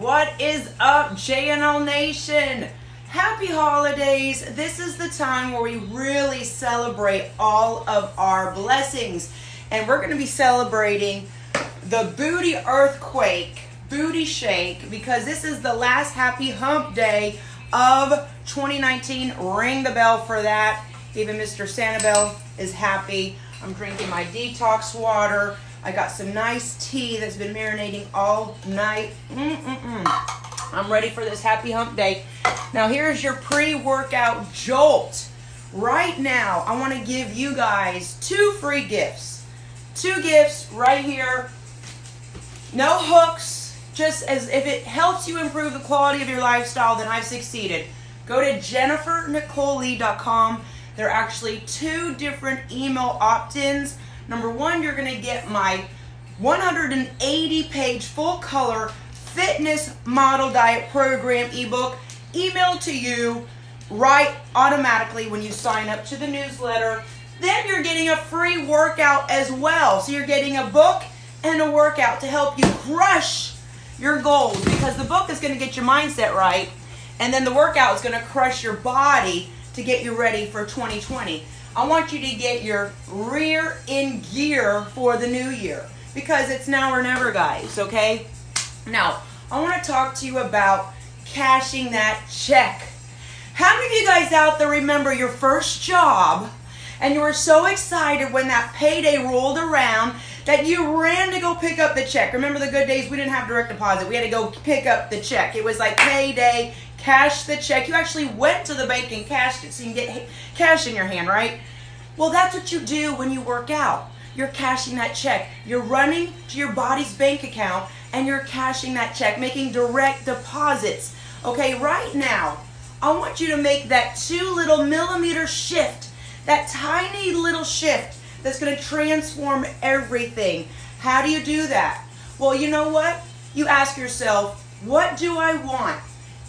What is up, JNL Nation? Happy holidays. This is the time where we really celebrate all of our blessings. And we're going to be celebrating the booty earthquake, booty shake, because this is the last happy hump day of 2019. Ring the bell for that. Even Mr. Sanibel is happy. I'm drinking my detox water. I got some nice tea that's been marinating all night. I'm ready for this happy hump day. Now here's your pre-workout jolt. Right now, I want to give you guys 2 free gifts. 2 gifts right here. No hooks. Just as if it helps you improve the quality of your lifestyle, then I've succeeded. Go to JenniferNicoleLee.com. There are actually 2 different email opt-ins. Number 1, you're going to get my 180-page full-color fitness model diet program ebook emailed to you right automatically when you sign up to the newsletter. Then you're getting a free workout as well. So you're getting a book and a workout to help you crush your goals, because the book is going to get your mindset right, and then the workout is going to crush your body to get you ready for 2020. I want you to get your rear in gear for the new year, because it's now or never, guys, okay? Now, I want to talk to you about cashing that check. How many of you guys out there remember your first job and you were so excited when that payday rolled around that you ran to go pick up the check? Remember the good days? We didn't have direct deposit. We had to go pick up the check. It was like payday, cash the check. You actually went to the bank and cashed it so you can get cash in your hand, right? Well, that's what you do when you work out. You're cashing that check. You're running to your body's bank account and you're cashing that check, making direct deposits. Okay, right now, I want you to make that 2 little millimeter shift, that tiny little shift that's going to transform everything. How do you do that? Well, you know what? You ask yourself, what do I want?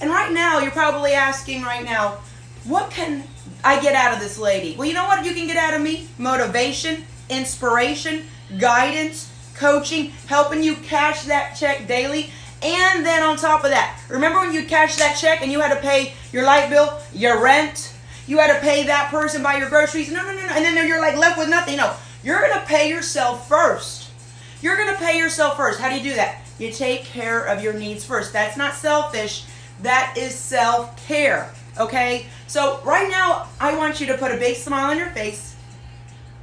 And right now, you're probably asking right now, what can I get out of this lady? Well, you know what you can get out of me? Motivation, inspiration, guidance, coaching, helping you cash that check daily. And then on top of that, remember when you cashed that check and you had to pay your light bill, your rent, you had to pay that person buy your groceries? No. And then you're like left with nothing. No, you're going to pay yourself first. You're going to pay yourself first. How do you do that? You take care of your needs first. That's not selfish. That is self-care. Okay? So right now, I want you to put a big smile on your face.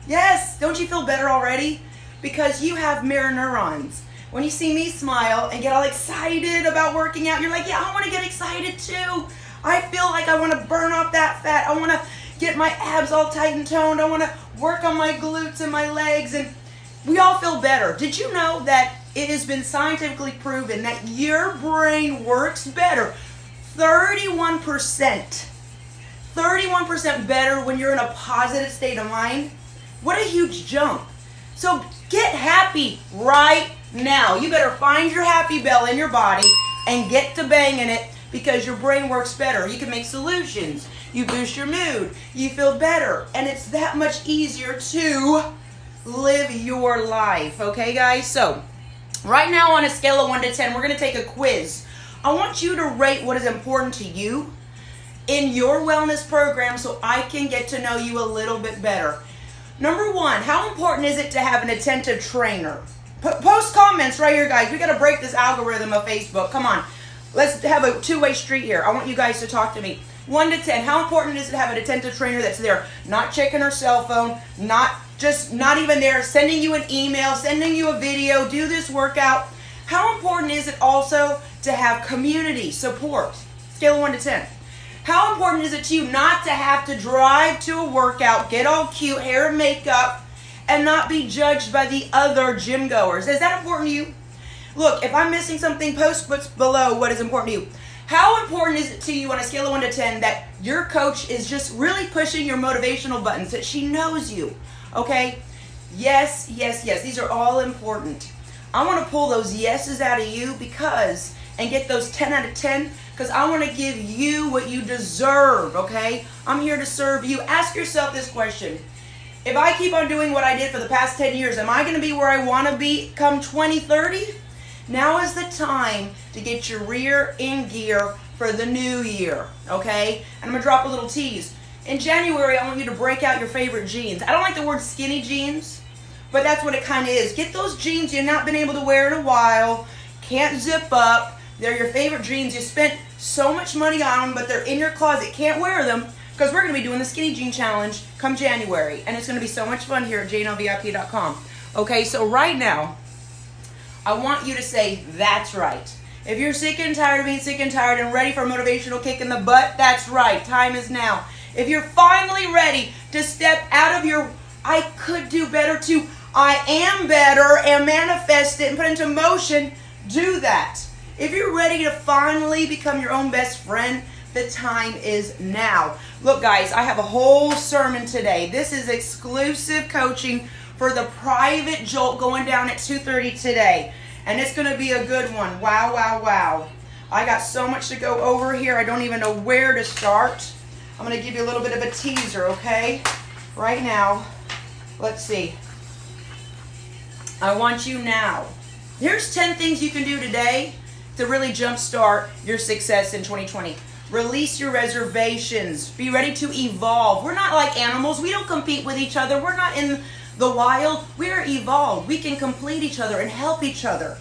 Yes, don't you feel better already? Because you have mirror neurons. When you see me smile and get all excited about working out, you're like, yeah, I want to get excited too. I feel like I want to burn off that fat. I want to get my abs all tight and toned. I want to work on my glutes and my legs. And we all feel better. Did you know that it has been scientifically proven that your brain works better? 31% better when you're in a positive state of mind. What a huge jump. So get happy right now. You better find your happy bell in your body and get to banging it, because your brain works better. You can make solutions. You boost your mood. You feel better. And it's that much easier to live your life. Okay, guys? So right now on a scale of 1 to 10, we're going to take a quiz. I want you to rate what is important to you in your wellness program so I can get to know you a little bit better. Number 1, how important is it to have an attentive trainer? Post comments right here, guys. We got to break this algorithm of Facebook. Come on. Let's have a 2-way street here. I want you guys to talk to me. 1 to 10, how important is it to have an attentive trainer that's there, not checking her cell phone, not even there, sending you an email, sending you a video, do this workout? How important is it also to have community support? Scale of 1 to 10. How important is it to you not to have to drive to a workout, get all cute, hair and makeup, and not be judged by the other gym goers? Is that important to you? Look, if I'm missing something, post what's below what is important to you. How important is it to you on a scale of 1 to 10 that your coach is just really pushing your motivational buttons, that she knows you? Okay? Yes. These are all important. I want to pull those yeses out of you and get those 10 out of 10, because I want to give you what you deserve, okay? I'm here to serve you. Ask yourself this question. If I keep on doing what I did for the past 10 years, am I going to be where I want to be come 2030? Now is the time to get your rear in gear for the new year, okay? And I'm gonna drop a little tease. In January, I want you to break out your favorite jeans. I don't like the word skinny jeans, but that's what it kind of is. Get those jeans you've not been able to wear in a while, can't zip up. They're your favorite jeans. You spent so much money on them, but they're in your closet, can't wear them, because we're gonna be doing the skinny jean challenge come January, and it's gonna be so much fun here at JNLVIP.com. Okay, so right now, I want you to say, that's right. If you're sick and tired of being sick and tired and ready for a motivational kick in the butt, that's right. Time is now. If you're finally ready to step out of your I could do better to I am better and manifest it and put it into motion, do that. If you're ready to finally become your own best friend, the time is now. Look, guys, I have a whole sermon today. This is exclusive coaching for the private Jolt going down at 2:30 today. And it's going to be a good one. Wow, wow, wow. I got so much to go over here. I don't even know where to start. I'm going to give you a little bit of a teaser, okay? Right now, let's see. I want you now. Here's 10 things you can do today to really jumpstart your success in 2020. Release your reservations. Be ready to evolve. We're not like animals. We don't compete with each other. We're not in the wild. We're evolved. We can complete each other and help each other.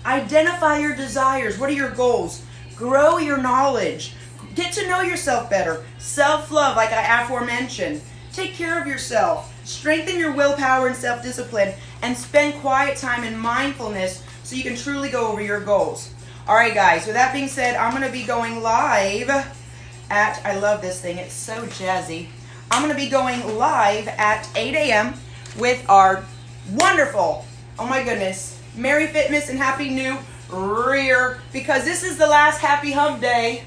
Identify your desires. What are your goals? Grow your knowledge. Get to know yourself better. Self-love, like I aforementioned. Take care of yourself. Strengthen your willpower and self-discipline. And spend quiet time in mindfulness so you can truly go over your goals. All right, guys. With that being said, I'm going to be going live at, I love this thing. It's so jazzy. I'm going to be going live at 8 a.m. with our wonderful, oh my goodness, Merry Fitness and Happy New Year, because this is the last Happy Hump Day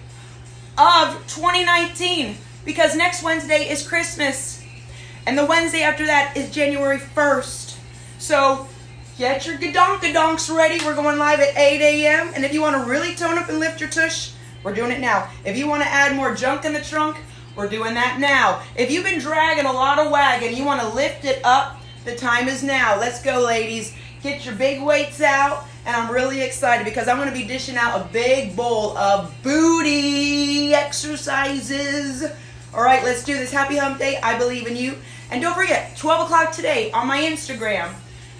of 2019, because next Wednesday is Christmas, and the Wednesday after that is January 1st. So get your gadonka-donks ready. We're going live at 8 a.m. And if you want to really tone up and lift your tush, we're doing it now. If you want to add more junk in the trunk, we're doing that now. If you've been dragging a lot of wagon, you want to lift it up, the time is now. Let's go, ladies. Get your big weights out. And I'm really excited because I'm going to be dishing out a big bowl of booty exercises. All right, let's do this. Happy Hump Day. I believe in you. And don't forget, 12 o'clock today on my Instagram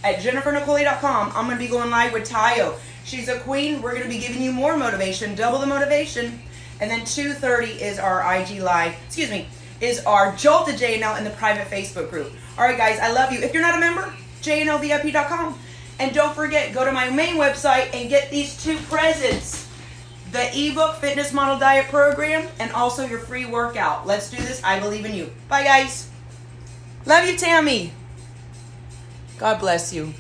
at JenniferNicoleLee.com, I'm going to be going live with Tayo. She's a queen. We're going to be giving you more motivation, double the motivation. And then 2:30 is our IG Live, is our Jolt of JNL in the private Facebook group. All right, guys, I love you. If you're not a member, JNLVIP.com. And don't forget, go to my main website and get these two presents. The ebook Fitness Model Diet Program and also your free workout. Let's do this. I believe in you. Bye, guys. Love you, Tammy. God bless you.